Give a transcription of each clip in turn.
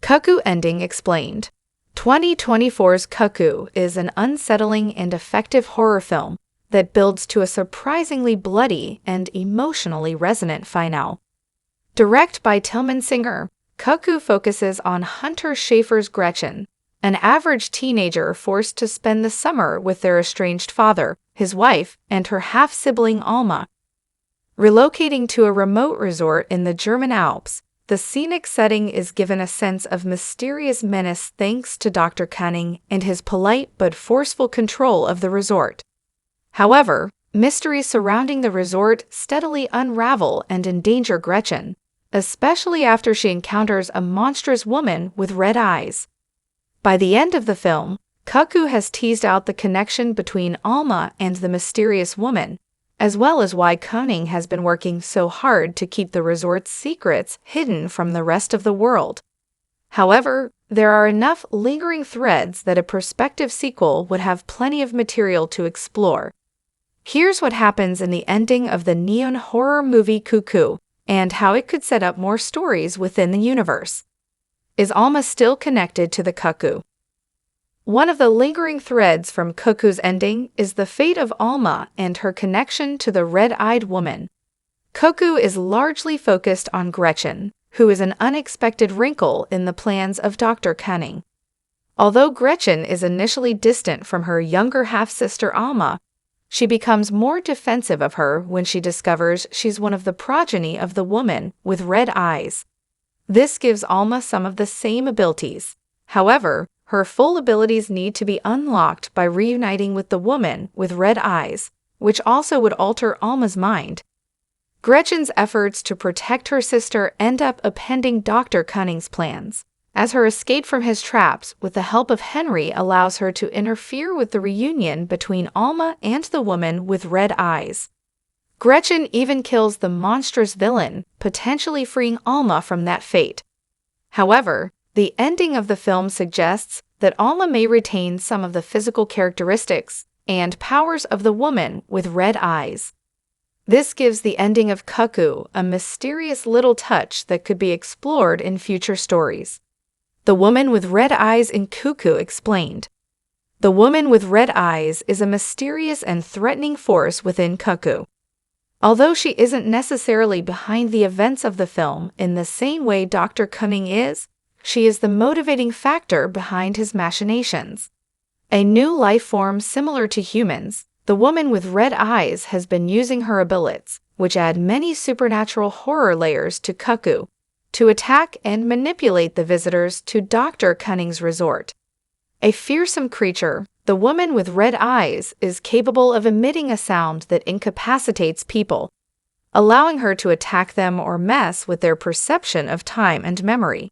Cuckoo ending explained. 2024's Cuckoo is an unsettling and effective horror film that builds to a surprisingly bloody and emotionally resonant finale. Directed by Tillman Singer, Cuckoo focuses on Hunter Schafer's Gretchen, an average teenager forced to spend the summer with their estranged father, his wife, and her half-sibling Alma. Relocating to a remote resort in the German Alps, the scenic setting is given a sense of mysterious menace thanks to Dr. Cunning and his polite but forceful control of the resort. However, mysteries surrounding the resort steadily unravel and endanger Gretchen, especially after she encounters a monstrous woman with red eyes. By the end of the film, Cuckoo has teased out the connection between Alma and the mysterious woman, as well as why Cunning has been working so hard to keep the resort's secrets hidden from the rest of the world. However, there are enough lingering threads that a prospective sequel would have plenty of material to explore. Here's what happens in the ending of the neon horror movie Cuckoo, and how it could set up more stories within the universe. Is Alma still connected to the Cuckoo? One of the lingering threads from Cuckoo's ending is the fate of Alma and her connection to the red-eyed woman. Cuckoo is largely focused on Gretchen, who is an unexpected wrinkle in the plans of Dr. Cunning. Although Gretchen is initially distant from her younger half-sister Alma, she becomes more defensive of her when she discovers she's one of the progeny of the woman with red eyes. This gives Alma some of the same abilities. However, her full abilities need to be unlocked by reuniting with the woman with red eyes, which also would alter Alma's mind. Gretchen's efforts to protect her sister end up upending Dr. Cunning's plans, as her escape from his traps with the help of Henry allows her to interfere with the reunion between Alma and the woman with red eyes. Gretchen even kills the monstrous villain, potentially freeing Alma from that fate. However, the ending of the film suggests that Alma may retain some of the physical characteristics and powers of the woman with red eyes. This gives the ending of Cuckoo a mysterious little touch that could be explored in future stories. The woman with red eyes in Cuckoo explained. The woman with red eyes is a mysterious and threatening force within Cuckoo. Although she isn't necessarily behind the events of the film in the same way Dr. Cunning is, she is the motivating factor behind his machinations. A new life form similar to humans, the woman with red eyes has been using her abilities, which add many supernatural horror layers to Cuckoo, to attack and manipulate the visitors to Dr. Cunning's resort. A fearsome creature, the woman with red eyes is capable of emitting a sound that incapacitates people, allowing her to attack them or mess with their perception of time and memory.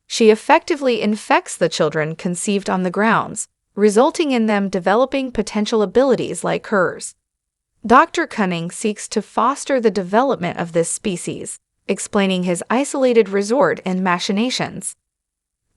She effectively infects the children conceived on the grounds, resulting in them developing potential abilities like hers. Dr. Cunning seeks to foster the development of this species, explaining his isolated resort and machinations.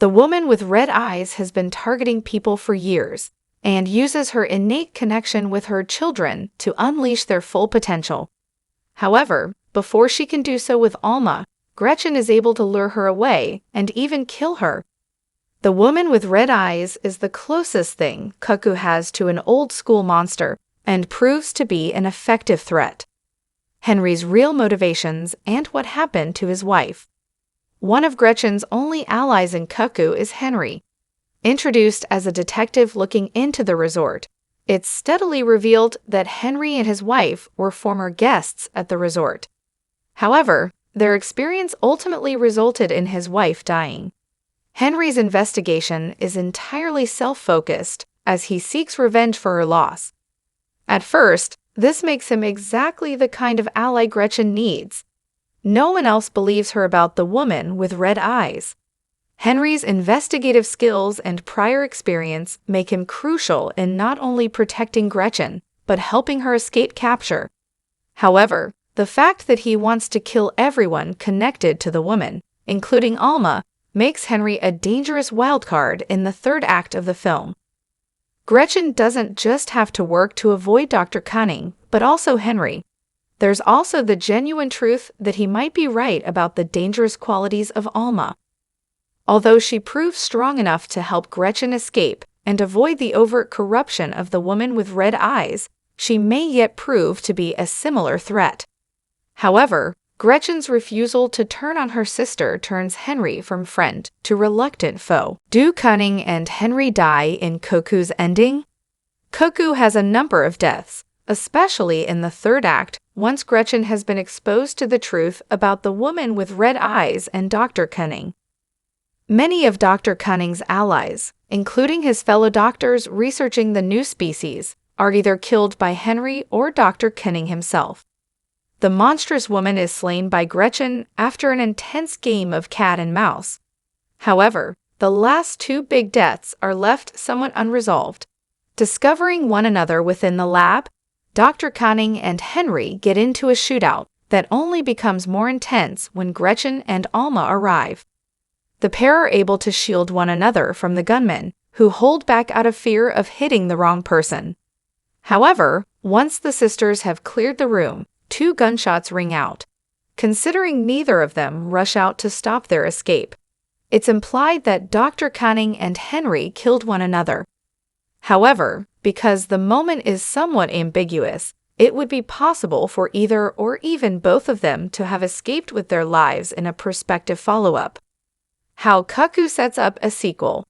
The woman with red eyes has been targeting people for years and uses her innate connection with her children to unleash their full potential. However, before she can do so with Alma, Gretchen is able to lure her away and even kill her. The woman with red eyes is the closest thing Cuckoo has to an old-school monster and proves to be an effective threat. Henry's real motivations and what happened to his wife. One of Gretchen's only allies in Cuckoo is Henry. Introduced as a detective looking into the resort, it's steadily revealed that Henry and his wife were former guests at the resort. However, their experience ultimately resulted in his wife dying. Henry's investigation is entirely self-focused as he seeks revenge for her loss. At first, this makes him exactly the kind of ally Gretchen needs. No one else believes her about the woman with red eyes. Henry's investigative skills and prior experience make him crucial in not only protecting Gretchen, but helping her escape capture. However, the fact that he wants to kill everyone connected to the woman, including Alma, makes Henry a dangerous wildcard in the third act of the film. Gretchen doesn't just have to work to avoid Dr. Cunning, but also Henry. There's also the genuine truth that he might be right about the dangerous qualities of Alma. Although she proves strong enough to help Gretchen escape and avoid the overt corruption of the woman with red eyes, she may yet prove to be a similar threat. However, Gretchen's refusal to turn on her sister turns Henry from friend to reluctant foe. Do Cunning and Henry die in Cuckoo's ending? Cuckoo has a number of deaths, especially in the third act, once Gretchen has been exposed to the truth about the woman with red eyes and Dr. Cunning. Many of Dr. Cunning's allies, including his fellow doctors researching the new species, are either killed by Henry or Dr. Cunning himself. The monstrous woman is slain by Gretchen after an intense game of cat and mouse. However, the last two big deaths are left somewhat unresolved. Discovering one another within the lab, Dr. Cunning and Henry get into a shootout that only becomes more intense when Gretchen and Alma arrive. The pair are able to shield one another from the gunmen, who hold back out of fear of hitting the wrong person. However, once the sisters have cleared the room, 2 gunshots ring out. Considering neither of them rush out to stop their escape, it's implied that Dr. Cunning and Henry killed one another. However, because the moment is somewhat ambiguous, it would be possible for either or even both of them to have escaped with their lives in a prospective follow-up. How Cuckoo sets up a sequel.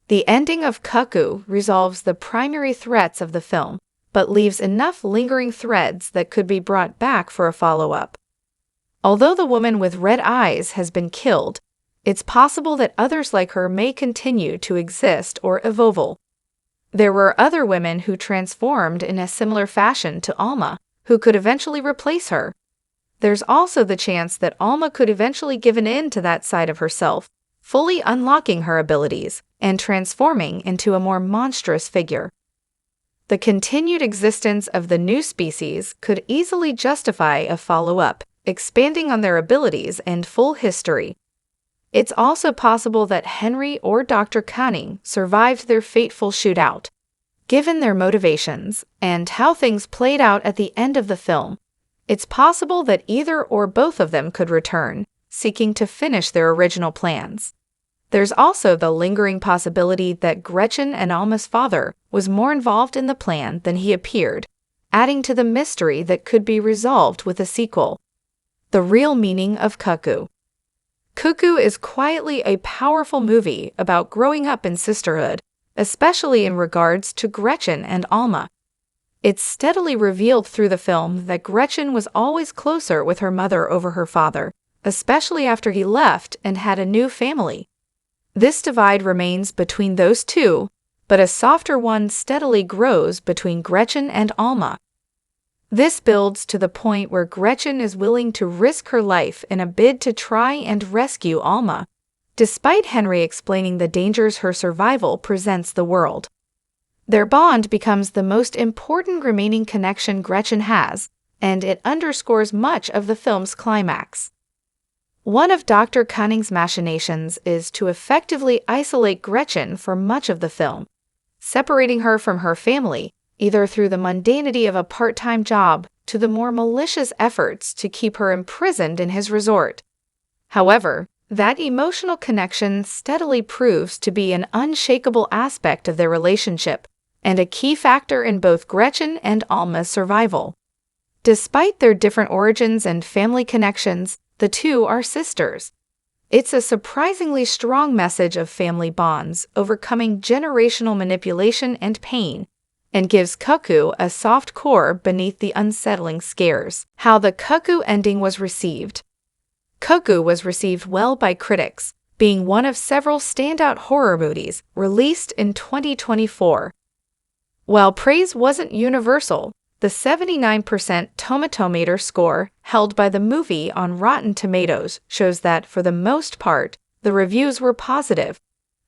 The ending of Cuckoo resolves the primary threats of the film, but leaves enough lingering threads that could be brought back for a follow-up. Although the woman with red eyes has been killed, it's possible that others like her may continue to exist or evolve. There were other women who transformed in a similar fashion to Alma, who could eventually replace her. There's also the chance that Alma could eventually give in to that side of herself, fully unlocking her abilities and transforming into a more monstrous figure. The continued existence of the new species could easily justify a follow-up, expanding on their abilities and full history. It's also possible that Henry or Dr. Cunning survived their fateful shootout. Given their motivations and how things played out at the end of the film, it's possible that either or both of them could return, seeking to finish their original plans. There's also the lingering possibility that Gretchen and Alma's father was more involved in the plan than he appeared, adding to the mystery that could be resolved with a sequel. The real meaning of Cuckoo. Cuckoo is quietly a powerful movie about growing up in sisterhood, especially in regards to Gretchen and Alma. It's steadily revealed through the film that Gretchen was always closer with her mother over her father, especially after he left and had a new family. This divide remains between those two, but a softer one steadily grows between Gretchen and Alma. This builds to the point where Gretchen is willing to risk her life in a bid to try and rescue Alma, despite Henry explaining the dangers her survival presents the world. Their bond becomes the most important remaining connection Gretchen has, and it underscores much of the film's climax. One of Dr. Cunning's machinations is to effectively isolate Gretchen for much of the film, separating her from her family, either through the mundanity of a part-time job to the more malicious efforts to keep her imprisoned in his resort. However, that emotional connection steadily proves to be an unshakable aspect of their relationship and a key factor in both Gretchen and Alma's survival. Despite their different origins and family connections, the two are sisters. It's a surprisingly strong message of family bonds overcoming generational manipulation and pain, and gives Cuckoo a soft core beneath the unsettling scares. How the Cuckoo ending was received. Cuckoo was received well by critics, being one of several standout horror movies released in 2024. While praise wasn't universal, the 79% Tomatometer score held by the movie on Rotten Tomatoes shows that, for the most part, the reviews were positive.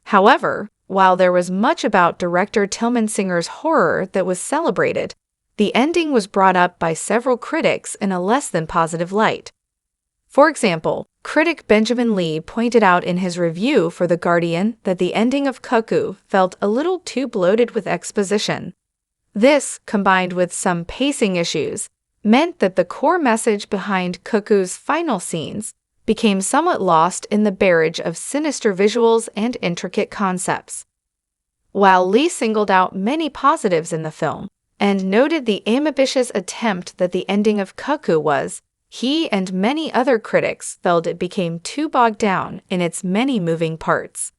However, while there was much about director Tilman Singer's horror that was celebrated, the ending was brought up by several critics in a less than positive light. For example, critic Benjamin Lee pointed out in his review for The Guardian that the ending of Cuckoo felt a little too bloated with exposition. This, combined with some pacing issues, meant that the core message behind Cuckoo's final scenes, became somewhat lost in the barrage of sinister visuals and intricate concepts. While Lee singled out many positives in the film and noted the ambitious attempt that the ending of Cuckoo was, he and many other critics felt it became too bogged down in its many moving parts.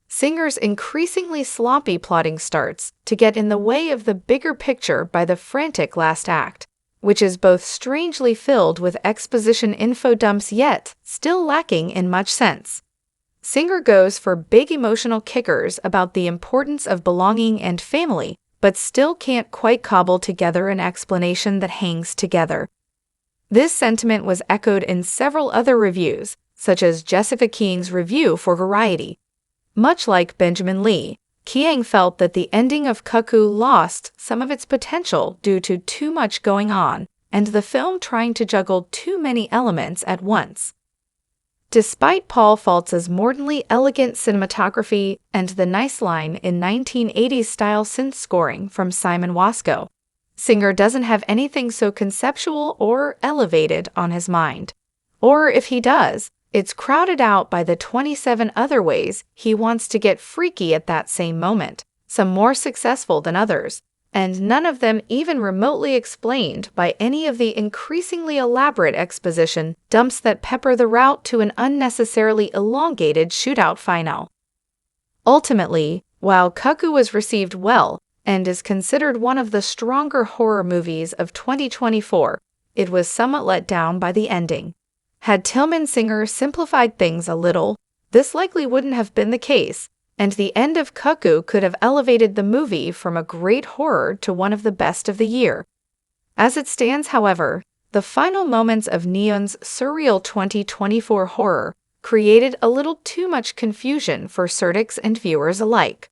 Singer's increasingly sloppy plotting starts to get in the way of the bigger picture by the frantic last act, which is both strangely filled with exposition info dumps yet still lacking in much sense. Singer goes for big emotional kickers about the importance of belonging and family, but still can't quite cobble together an explanation that hangs together. This sentiment was echoed in several other reviews, such as Jessica King's review for Variety. Much like Benjamin Lee, Kiang felt that the ending of Cuckoo lost some of its potential due to too much going on, and the film trying to juggle too many elements at once. Despite Paul Faltz's mordantly elegant cinematography and the nice line in 1980s style synth scoring from Simon Wasco, Singer doesn't have anything so conceptual or elevated on his mind. Or if he does, it's crowded out by the 27 other ways he wants to get freaky at that same moment, some more successful than others, and none of them even remotely explained by any of the increasingly elaborate exposition dumps that pepper the route to an unnecessarily elongated shootout final. Ultimately, while Cuckoo was received well and is considered one of the stronger horror movies of 2024, it was somewhat let down by the ending. Had Tillman Singer simplified things a little, this likely wouldn't have been the case, and the end of Cuckoo could have elevated the movie from a great horror to one of the best of the year. As it stands, however, the final moments of Neon's surreal 2024 horror created a little too much confusion for critics and viewers alike.